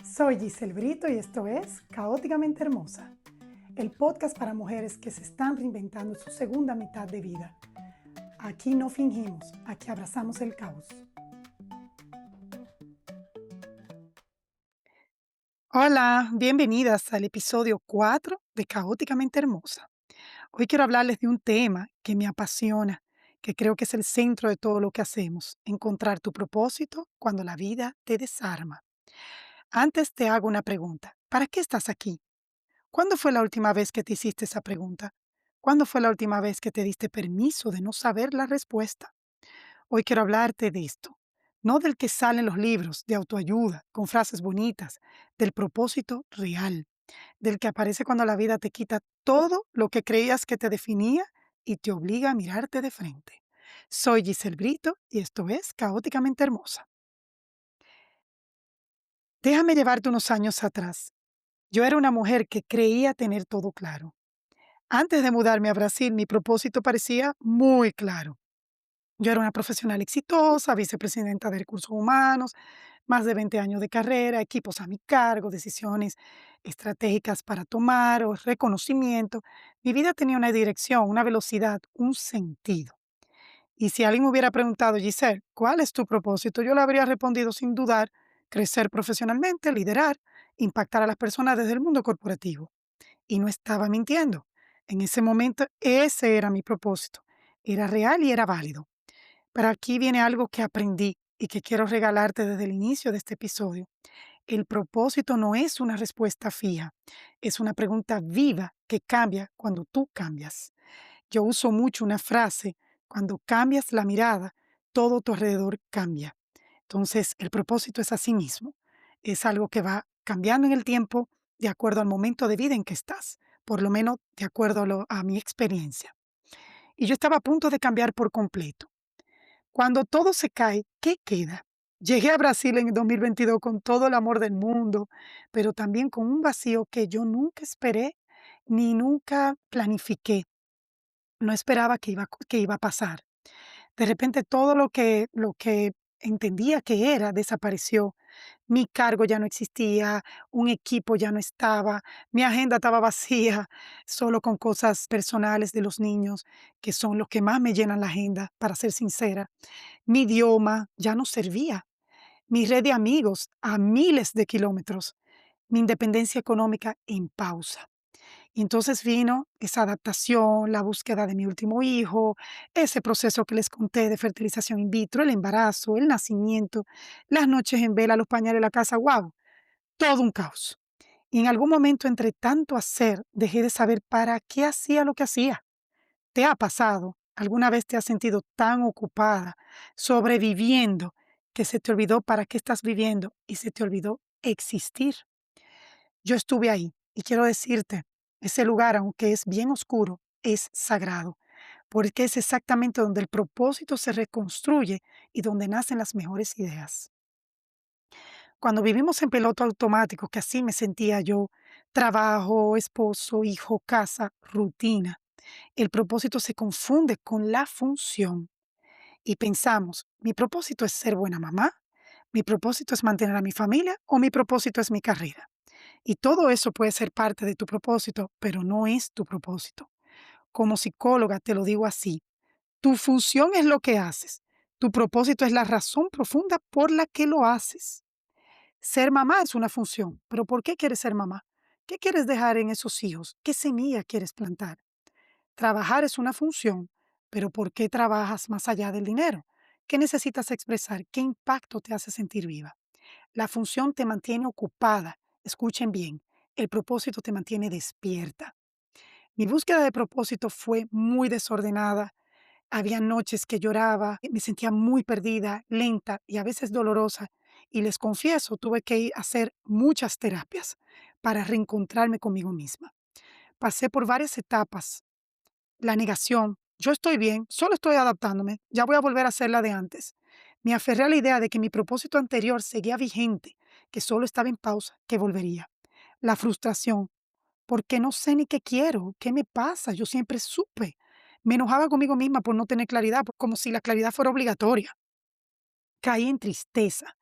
Soy Giselle Brito y esto es Caóticamente Hermosa, el podcast para mujeres que se están reinventando en su segunda mitad de vida. Aquí no fingimos, aquí abrazamos el caos. Hola, bienvenidas al episodio 4 de Caóticamente Hermosa. Hoy quiero hablarles de un tema que me apasiona, que creo que es el centro de todo lo que hacemos, encontrar tu propósito cuando la vida te desarma. Antes te hago una pregunta. ¿Para qué estás aquí? ¿Cuándo fue la última vez que te hiciste esa pregunta? ¿Cuándo fue la última vez que te diste permiso de no saber la respuesta? Hoy quiero hablarte de esto, no del que sale en los libros de autoayuda, con frases bonitas, del propósito real, del que aparece cuando la vida te quita todo lo que creías que te definía y te obliga a mirarte de frente. Soy Giselle Brito y esto es Caóticamente Hermosa. Déjame llevarte unos años atrás. Yo era una mujer que creía tener todo claro. Antes de mudarme a Brasil, mi propósito parecía muy claro. Yo era una profesional exitosa, vicepresidenta de recursos humanos, más de 20 años de carrera, equipos a mi cargo, decisiones estratégicas para tomar o reconocimiento. Mi vida tenía una dirección, una velocidad, un sentido. Y si alguien me hubiera preguntado, Giselle, ¿cuál es tu propósito? Yo le habría respondido sin dudar, crecer profesionalmente, liderar, impactar a las personas desde el mundo corporativo. Y no estaba mintiendo. En ese momento, ese era mi propósito. Era real y era válido. Pero aquí viene algo que aprendí y que quiero regalarte desde el inicio de este episodio. El propósito no es una respuesta fija, es una pregunta viva que cambia cuando tú cambias. Yo uso mucho una frase, cuando cambias la mirada, todo tu alrededor cambia. Entonces, el propósito es así mismo. Es algo que va cambiando en el tiempo de acuerdo al momento de vida en que estás, por lo menos de acuerdo a mi experiencia. Y yo estaba a punto de cambiar por completo. Cuando todo se cae, ¿qué queda? Llegué a Brasil en el 2022 con todo el amor del mundo, pero también con un vacío que yo nunca esperé ni nunca planifiqué. No esperaba que iba a pasar. De repente todo lo que entendía que era desapareció. Mi cargo ya no existía, un equipo ya no estaba, mi agenda estaba vacía, solo con cosas personales de los niños, que son los que más me llenan la agenda, para ser sincera. Mi idioma ya no servía, mi red de amigos a miles de kilómetros, mi independencia económica en pausa. Y entonces vino esa adaptación, la búsqueda de mi último hijo, ese proceso que les conté de fertilización in vitro, el embarazo, el nacimiento, las noches en vela, los pañales en la casa, wow, todo un caos. Y en algún momento, entre tanto hacer, dejé de saber para qué hacía lo que hacía. ¿Te ha pasado? ¿Alguna vez te has sentido tan ocupada, sobreviviendo, que se te olvidó para qué estás viviendo y se te olvidó existir? Yo estuve ahí y quiero decirte, ese lugar, aunque es bien oscuro, es sagrado, porque es exactamente donde el propósito se reconstruye y donde nacen las mejores ideas. Cuando vivimos en piloto automático, que así me sentía yo, trabajo, esposo, hijo, casa, rutina, el propósito se confunde con la función y pensamos, mi propósito es ser buena mamá, mi propósito es mantener a mi familia o mi propósito es mi carrera. Y todo eso puede ser parte de tu propósito, pero no es tu propósito. Como psicóloga te lo digo así, tu función es lo que haces, tu propósito es la razón profunda por la que lo haces. Ser mamá es una función, pero ¿por qué quieres ser mamá? ¿Qué quieres dejar en esos hijos? ¿Qué semilla quieres plantar? Trabajar es una función, pero ¿por qué trabajas más allá del dinero? ¿Qué necesitas expresar? ¿Qué impacto te hace sentir viva? La función te mantiene ocupada. Escuchen bien, el propósito te mantiene despierta. Mi búsqueda de propósito fue muy desordenada. Había noches que lloraba, me sentía muy perdida, lenta y a veces dolorosa. Y les confieso, tuve que ir a hacer muchas terapias para reencontrarme conmigo misma. Pasé por varias etapas. La negación, yo estoy bien, solo estoy adaptándome, ya voy a volver a hacer la de antes. Me aferré a la idea de que mi propósito anterior seguía vigente, que solo estaba en pausa, que volvería. La frustración, porque no sé ni qué quiero, qué me pasa, yo siempre supe. Me enojaba conmigo misma por no tener claridad, como si la claridad fuera obligatoria. Caí en tristeza,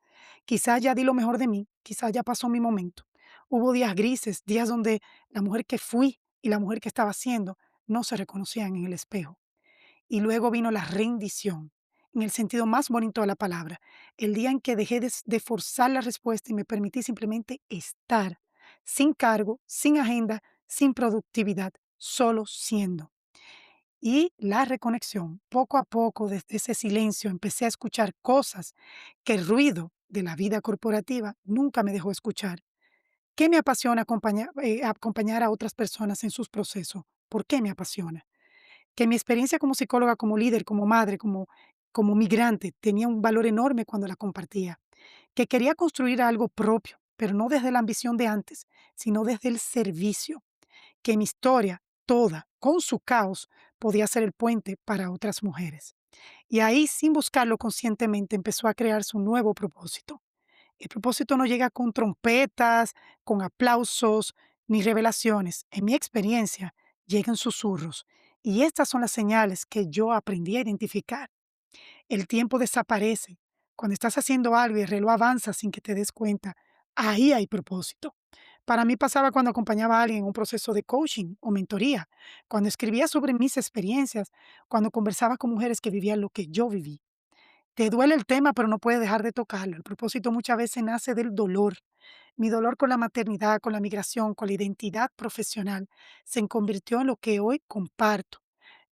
Quizás ya di lo mejor de mí, quizás ya pasó mi momento. Hubo días grises, días donde la mujer que fui y la mujer que estaba siendo no se reconocían en el espejo. Y luego vino la rendición, en el sentido más bonito de la palabra, el día en que dejé de forzar la respuesta y me permití simplemente estar, sin cargo, sin agenda, sin productividad, solo siendo. Y la reconexión, poco a poco, desde ese silencio, empecé a escuchar cosas que el ruido de la vida corporativa nunca me dejó escuchar. ¿Qué me apasiona acompañar a otras personas en sus procesos? ¿Por qué me apasiona? Que mi experiencia como psicóloga, como líder, como madre, como migrante, tenía un valor enorme cuando la compartía. Que quería construir algo propio, pero no desde la ambición de antes, sino desde el servicio. Que mi historia, toda, con su caos, podía ser el puente para otras mujeres. Y ahí, sin buscarlo conscientemente, empezó a crearse un nuevo propósito. El propósito no llega con trompetas, con aplausos, ni revelaciones. En mi experiencia, llegan susurros. Y estas son las señales que yo aprendí a identificar. El tiempo desaparece. Cuando estás haciendo algo y el reloj avanza sin que te des cuenta, ahí hay propósito. Para mí pasaba cuando acompañaba a alguien en un proceso de coaching o mentoría, cuando escribía sobre mis experiencias, cuando conversaba con mujeres que vivían lo que yo viví. Te duele el tema, pero no puedes dejar de tocarlo. El propósito muchas veces nace del dolor. Mi dolor con la maternidad, con la migración, con la identidad profesional, se convirtió en lo que hoy comparto.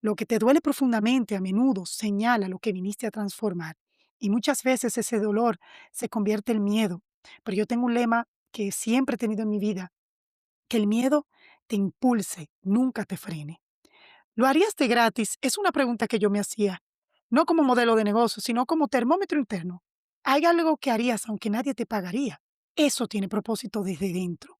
Lo que te duele profundamente a menudo señala lo que viniste a transformar. Y muchas veces ese dolor se convierte en miedo. Pero yo tengo un lema que siempre he tenido en mi vida, que el miedo te impulse, nunca te frene. ¿Lo harías de gratis? Es una pregunta que yo me hacía, no como modelo de negocio, sino como termómetro interno. ¿Hay algo que harías aunque nadie te pagaría? Eso tiene propósito desde dentro.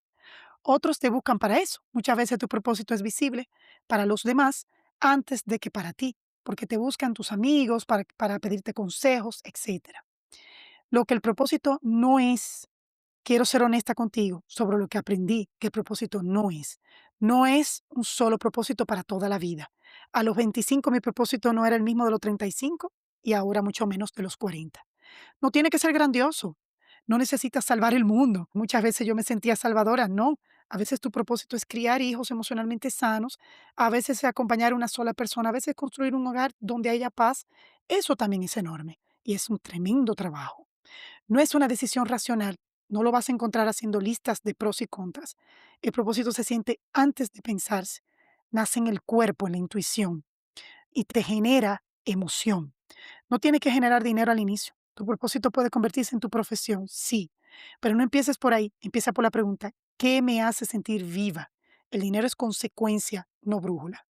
Otros te buscan para eso. Muchas veces tu propósito es visible para los demás antes de que para ti, porque te buscan tus amigos para pedirte consejos, etcétera. Lo que el propósito no es, quiero ser honesta contigo sobre lo que aprendí, que el propósito no es. No es un solo propósito para toda la vida. A los 25 mi propósito no era el mismo de los 35 y ahora mucho menos de los 40. No tiene que ser grandioso. No necesitas salvar el mundo. Muchas veces yo me sentía salvadora. No. A veces tu propósito es criar hijos emocionalmente sanos. A veces es acompañar a una sola persona. A veces construir un hogar donde haya paz. Eso también es enorme. Y es un tremendo trabajo. No es una decisión racional. No lo vas a encontrar haciendo listas de pros y contras. El propósito se siente antes de pensarse. Nace en el cuerpo, en la intuición. Y te genera emoción. No tiene que generar dinero al inicio. Tu propósito puede convertirse en tu profesión, sí, pero no empieces por ahí. Empieza por la pregunta, ¿qué me hace sentir viva? El dinero es consecuencia, no brújula.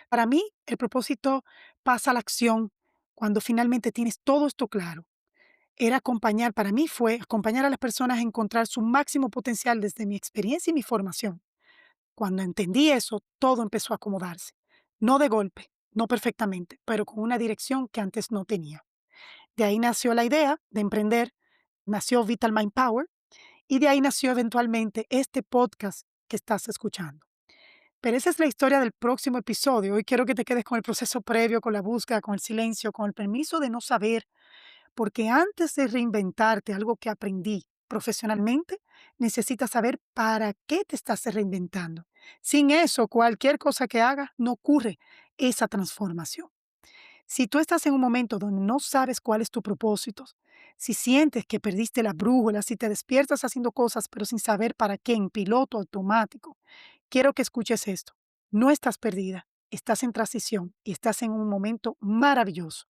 Para mí, el propósito pasa a la acción cuando finalmente tienes todo esto claro. Era acompañar, para mí fue acompañar a las personas a encontrar su máximo potencial desde mi experiencia y mi formación. Cuando entendí eso, todo empezó a acomodarse. No de golpe, no perfectamente, pero con una dirección que antes no tenía. De ahí nació la idea de emprender, nació Vital Mind Power y de ahí nació eventualmente este podcast que estás escuchando. Pero esa es la historia del próximo episodio. Hoy quiero que te quedes con el proceso previo, con la búsqueda, con el silencio, con el permiso de no saber, porque antes de reinventarte algo que aprendí profesionalmente, necesitas saber para qué te estás reinventando. Sin eso, cualquier cosa que hagas, no ocurre esa transformación. Si tú estás en un momento donde no sabes cuál es tu propósito, si sientes que perdiste la brújula, si te despiertas haciendo cosas pero sin saber para qué, en piloto automático, quiero que escuches esto. No estás perdida, estás en transición y estás en un momento maravilloso.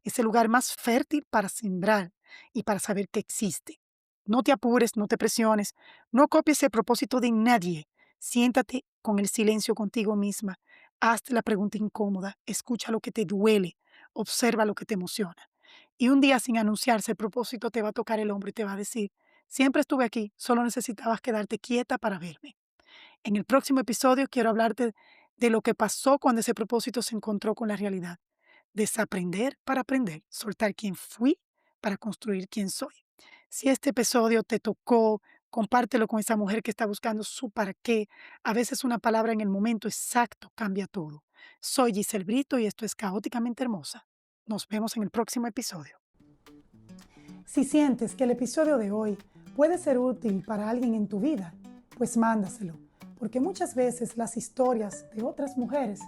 Es el lugar más fértil para sembrar y para saber que existe. No te apures, no te presiones, no copies el propósito de nadie. Siéntate con el silencio contigo misma. Hazte la pregunta incómoda, escucha lo que te duele, observa lo que te emociona. Y un día sin anunciarse, el propósito te va a tocar el hombro y te va a decir, siempre estuve aquí, solo necesitabas quedarte quieta para verme. En el próximo episodio quiero hablarte de lo que pasó cuando ese propósito se encontró con la realidad. Desaprender para aprender, soltar quién fui para construir quién soy. Si este episodio te tocó, compártelo con esa mujer que está buscando su para qué. A veces una palabra en el momento exacto cambia todo. Soy Giselle Brito y esto es Caóticamente Hermosa. Nos vemos en el próximo episodio. Si sientes que el episodio de hoy puede ser útil para alguien en tu vida, pues mándaselo, porque muchas veces las historias de otras mujeres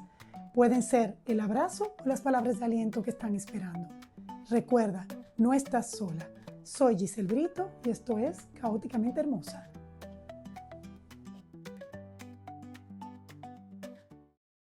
pueden ser el abrazo o las palabras de aliento que están esperando. Recuerda, no estás sola. Soy Giselle Brito y esto es Caóticamente Hermosa.